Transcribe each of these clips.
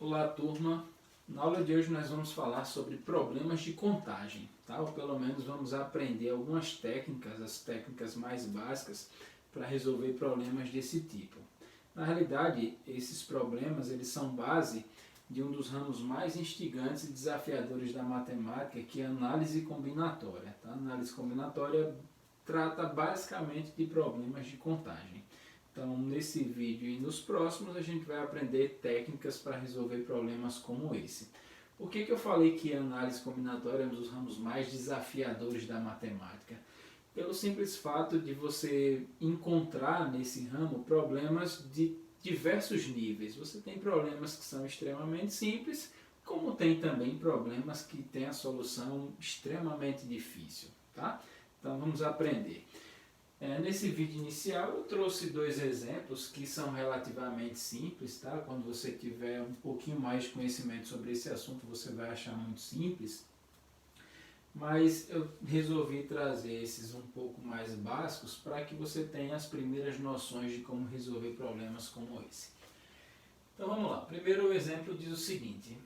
Olá, turma. Na aula de hoje nós vamos falar sobre problemas de contagem, tá? Ou pelo menos vamos aprender algumas técnicas, as técnicas mais básicas para resolver problemas desse tipo. Na realidade, esses problemas eles são base de um dos ramos mais instigantes e desafiadores da matemática, que é a análise combinatória, tá? A análise combinatória trata basicamente de problemas de contagem. Então, nesse vídeo e nos próximos, a gente vai aprender técnicas para resolver problemas como esse. Por que eu falei que a análise combinatória é um dos ramos mais desafiadores da matemática? Pelo simples fato de você encontrar nesse ramo problemas de diversos níveis. Você tem problemas que são extremamente simples, como tem também problemas que têm a solução extremamente difícil, tá? Então, vamos aprender. Nesse vídeo inicial eu trouxe dois exemplos que são relativamente simples, tá? Quando você tiver um pouquinho mais de conhecimento sobre esse assunto você vai achar muito simples, mas eu resolvi trazer esses um pouco mais básicos para que você tenha as primeiras noções de como resolver problemas como esse. Então vamos lá, primeiro o exemplo diz o seguinte: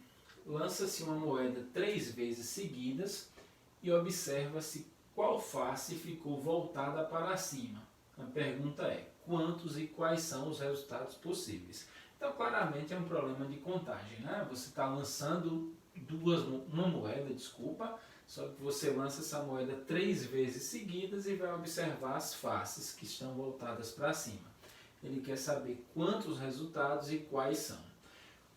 lança-se uma moeda 3 vezes seguidas e observa-se qual face ficou voltada para cima. A pergunta é, quantos e quais são os resultados possíveis? Então, claramente é um problema de contagem, né? Você está lançando uma moeda, só que você lança essa moeda 3 vezes seguidas e vai observar as faces que estão voltadas para cima. Ele quer saber quantos resultados e quais são.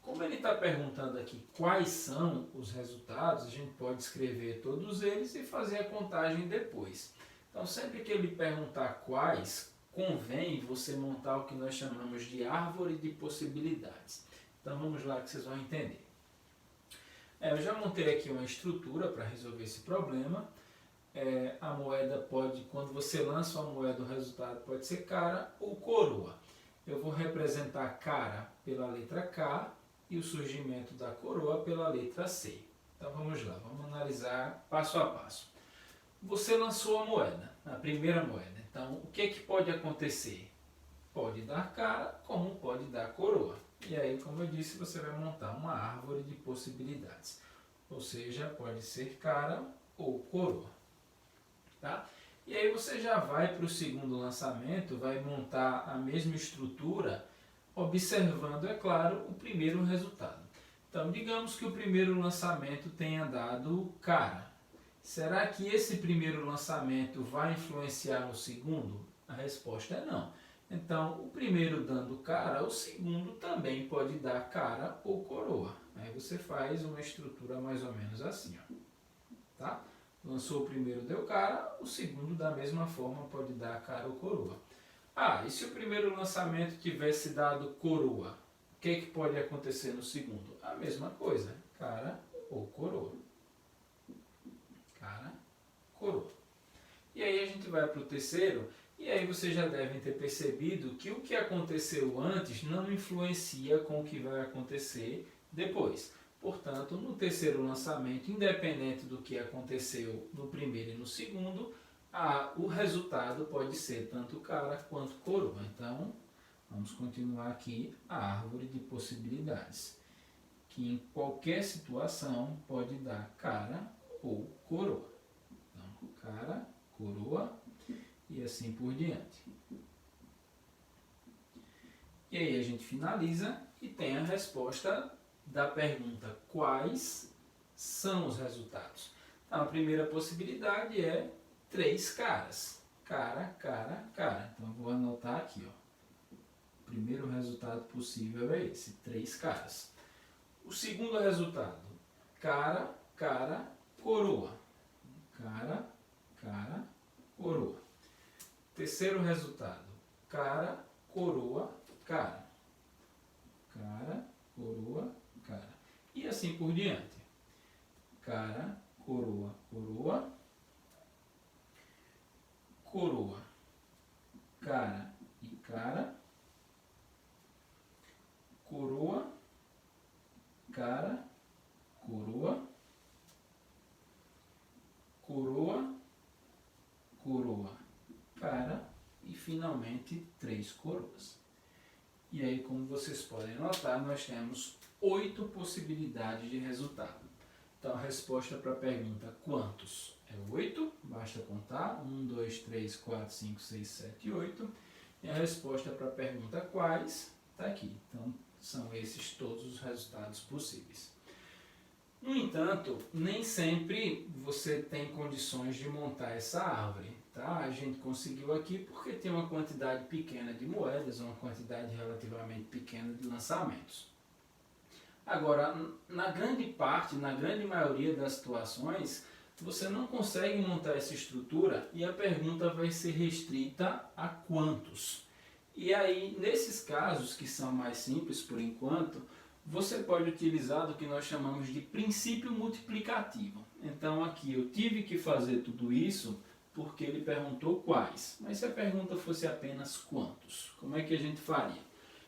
Como ele está perguntando aqui quais são os resultados, a gente pode escrever todos eles e fazer a contagem depois. Então, sempre que ele perguntar quais, convém você montar o que nós chamamos de árvore de possibilidades. Então, vamos lá que vocês vão entender. Eu já montei aqui uma estrutura para resolver esse problema. A moeda pode, quando você lança uma moeda, o resultado pode ser cara ou coroa. Eu vou representar cara pela letra K, e o surgimento da coroa pela letra C. Então vamos lá, vamos analisar passo a passo. Você lançou a moeda, a primeira moeda. Então o que pode acontecer? Pode dar cara, como pode dar coroa. E aí, como eu disse, você vai montar uma árvore de possibilidades. Ou seja, pode ser cara ou coroa. Tá? E aí você já vai para o segundo lançamento, vai montar a mesma estrutura, observando, é claro, o primeiro resultado. Então, digamos que o primeiro lançamento tenha dado cara. Será que esse primeiro lançamento vai influenciar no segundo? A resposta é não. Então, o primeiro dando cara, o segundo também pode dar cara ou coroa. Aí você faz uma estrutura mais ou menos assim, ó. Tá? Lançou o primeiro, deu cara, o segundo da mesma forma pode dar cara ou coroa. E se o primeiro lançamento tivesse dado coroa, o que pode acontecer no segundo? A mesma coisa, cara ou coroa. Cara, coroa. E aí a gente vai para o terceiro, e aí vocês já devem ter percebido que o que aconteceu antes não influencia com o que vai acontecer depois. Portanto, no terceiro lançamento, independente do que aconteceu no primeiro e no segundo, o resultado pode ser tanto cara quanto coroa. Então, vamos continuar aqui a árvore de possibilidades, que em qualquer situação pode dar cara ou coroa. Então, cara, coroa e assim por diante. E aí a gente finaliza e tem a resposta da pergunta quais são os resultados. Então, a primeira possibilidade é 3 caras. Cara, cara, cara. Então, eu vou anotar aqui, ó. O primeiro resultado possível é esse, 3 caras. O segundo resultado, cara, cara, coroa. Cara, cara, coroa. Terceiro resultado, cara, coroa, cara. Cara, coroa, cara. E assim por diante. Cara, coroa, coroa. Coroa, cara e cara, coroa, cara, coroa, coroa, coroa, cara e finalmente 3 coroas. E aí, como vocês podem notar, nós temos 8 possibilidades de resultado. Então a resposta para a pergunta quantos é 8, basta contar 1, 2, 3, 4, 5, 6, 7, 8. E a resposta para a pergunta quais está aqui. Então são esses todos os resultados possíveis. No entanto, nem sempre você tem condições de montar essa árvore. Tá? A gente conseguiu aqui porque tem uma quantidade pequena de moedas, uma quantidade relativamente pequena de lançamentos. Agora, na grande maioria das situações, você não consegue montar essa estrutura e a pergunta vai ser restrita a quantos. E aí, nesses casos que são mais simples por enquanto, você pode utilizar do que nós chamamos de princípio multiplicativo. Então aqui eu tive que fazer tudo isso porque ele perguntou quais. Mas se a pergunta fosse apenas quantos, como é que a gente faria?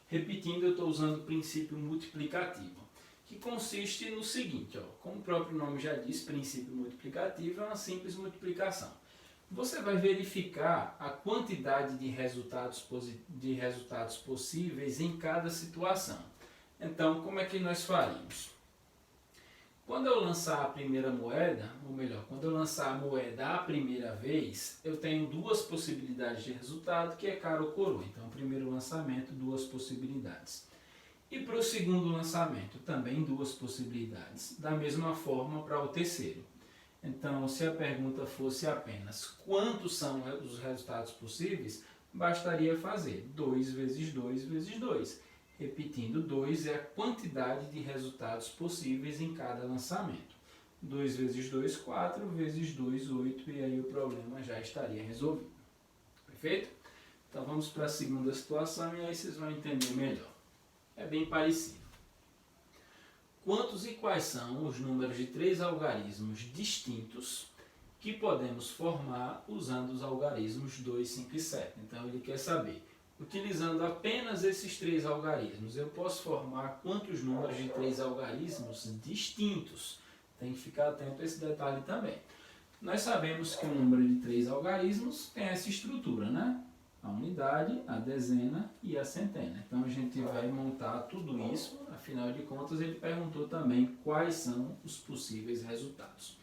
Repetindo, eu estou usando o princípio multiplicativo, que consiste no seguinte, ó, como o próprio nome já diz, princípio multiplicativo é uma simples multiplicação. Você vai verificar a quantidade de resultados possíveis em cada situação. Então, como é que nós faríamos? Quando eu lançar a primeira moeda, ou melhor, quando eu lançar a moeda a primeira vez, eu tenho duas possibilidades de resultado, que é cara ou coroa. Então, primeiro lançamento, duas possibilidades. E para o segundo lançamento, também duas possibilidades. Da mesma forma para o terceiro. Então, se a pergunta fosse apenas quantos são os resultados possíveis, bastaria fazer 2 vezes 2 vezes 2. Repetindo, 2 é a quantidade de resultados possíveis em cada lançamento. 2 vezes 2, 4, vezes 2, 8, e aí o problema já estaria resolvido. Perfeito? Então vamos para a segunda situação e aí vocês vão entender melhor. É bem parecido. Quantos e quais são os números de 3 algarismos distintos que podemos formar usando os algarismos 2, 5 e 7? Então ele quer saber, utilizando apenas esses 3 algarismos, eu posso formar quantos números de 3 algarismos distintos? Tem que ficar atento a esse detalhe também. Nós sabemos que o número de 3 algarismos tem essa estrutura, né? A unidade, a dezena e a centena. Então a gente vai montar tudo isso, afinal de contas ele perguntou também quais são os possíveis resultados.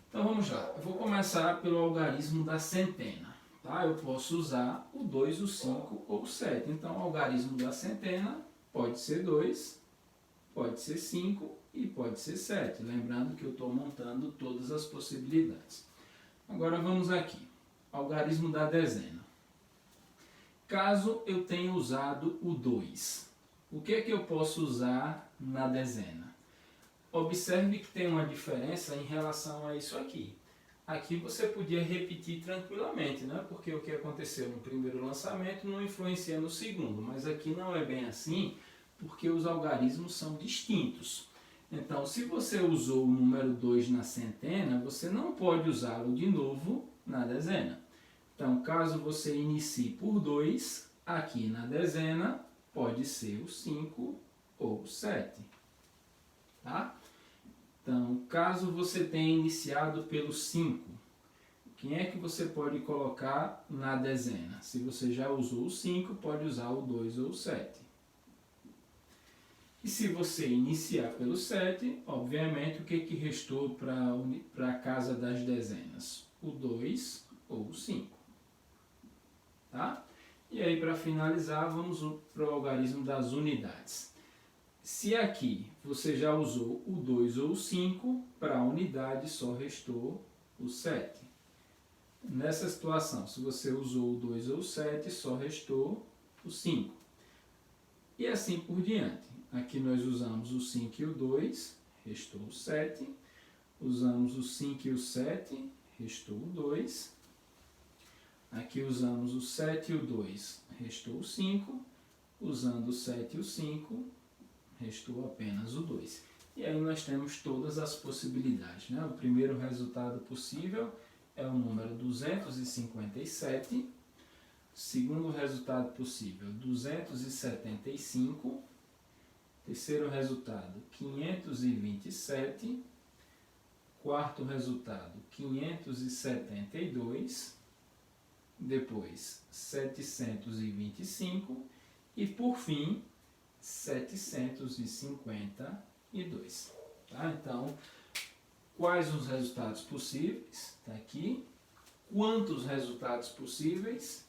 Então vamos lá, eu vou começar pelo algarismo da centena. Tá? Eu posso usar o 2, o 5 ou o 7. Então, o algarismo da centena pode ser 2, pode ser 5 e pode ser 7. Lembrando que eu estou montando todas as possibilidades. Agora vamos aqui. Algarismo da dezena. Caso eu tenha usado o 2, o que é que eu posso usar na dezena? Observe que tem uma diferença em relação a isso aqui. Aqui você podia repetir tranquilamente, né? Porque o que aconteceu no primeiro lançamento não influencia no segundo, mas aqui não é bem assim, porque os algarismos são distintos. Então, se você usou o número 2 na centena, você não pode usá-lo de novo na dezena. Então, caso você inicie por 2, aqui na dezena pode ser o 5 ou o 7. Tá? Então, caso você tenha iniciado pelo 5, quem é que você pode colocar na dezena? Se você já usou o 5, pode usar o 2 ou o 7. E se você iniciar pelo 7, obviamente, o que restou para a casa das dezenas? O 2 ou o 5. Tá? E aí, para finalizar, vamos para o algarismo das unidades. Se aqui você já usou o 2 ou o 5, para a unidade só restou o 7. Nessa situação, se você usou o 2 ou o 7, só restou o 5. E assim por diante. Aqui nós usamos o 5 e o 2, restou o 7. Usamos o 5 e o 7, restou o 2. Aqui usamos o 7 e o 2, restou o 5. Usando o 7 e o 5, restou apenas o 2. E aí nós temos todas as possibilidades. Né? O primeiro resultado possível é o número 257. Segundo resultado possível, 275. Terceiro resultado, 527. Quarto resultado, 572. Depois, 725. E por fim, 752. Tá? Então, quais os resultados possíveis? Está aqui. Quantos resultados possíveis?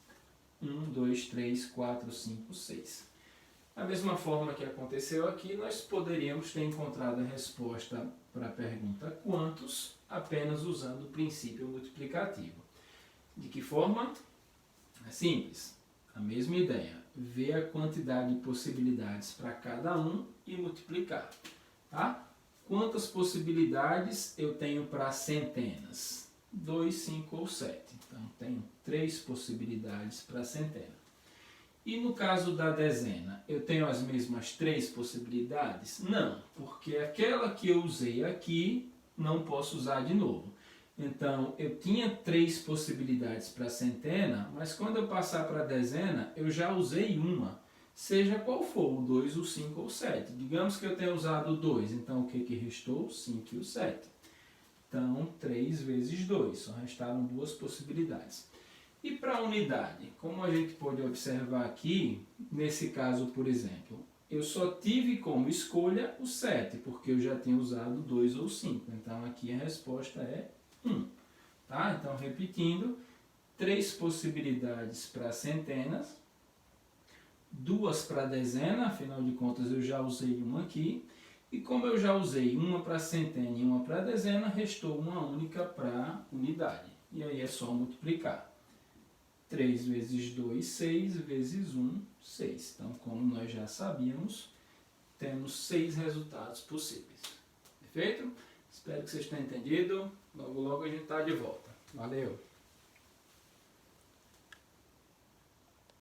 1, 2, 3, 4, 5, 6. Da mesma forma que aconteceu aqui, nós poderíamos ter encontrado a resposta para a pergunta quantos, apenas usando o princípio multiplicativo. De que forma? É simples. A mesma ideia. Ver a quantidade de possibilidades para cada um e multiplicar. Tá? Quantas possibilidades eu tenho para centenas? 2, 5 ou 7. Então, tenho 3 possibilidades para centena. E no caso da dezena, eu tenho as mesmas 3 possibilidades? Não, porque aquela que eu usei aqui, não posso usar de novo. Então, eu tinha 3 possibilidades para centena, mas quando eu passar para a dezena, eu já usei uma, seja qual for, o 2, o 5 ou o 7. Digamos que eu tenha usado o 2, então o que restou? O 5 e o 7. Então, 3 vezes 2, só restaram 2 possibilidades. E para a unidade, como a gente pode observar aqui, nesse caso, por exemplo, eu só tive como escolha o 7, porque eu já tinha usado 2 ou 5. Então, aqui a resposta é 1. Tá? Então, repetindo, 3 possibilidades para centenas, 2 para dezena, afinal de contas eu já usei uma aqui, e como eu já usei uma para centena e uma para dezena, restou uma única para unidade. E aí é só multiplicar. 3 vezes 2, 6, vezes 1, 6. Então, como nós já sabíamos, temos 6 resultados possíveis. Perfeito? Espero que vocês tenham entendido. Logo, logo a gente está de volta. Valeu!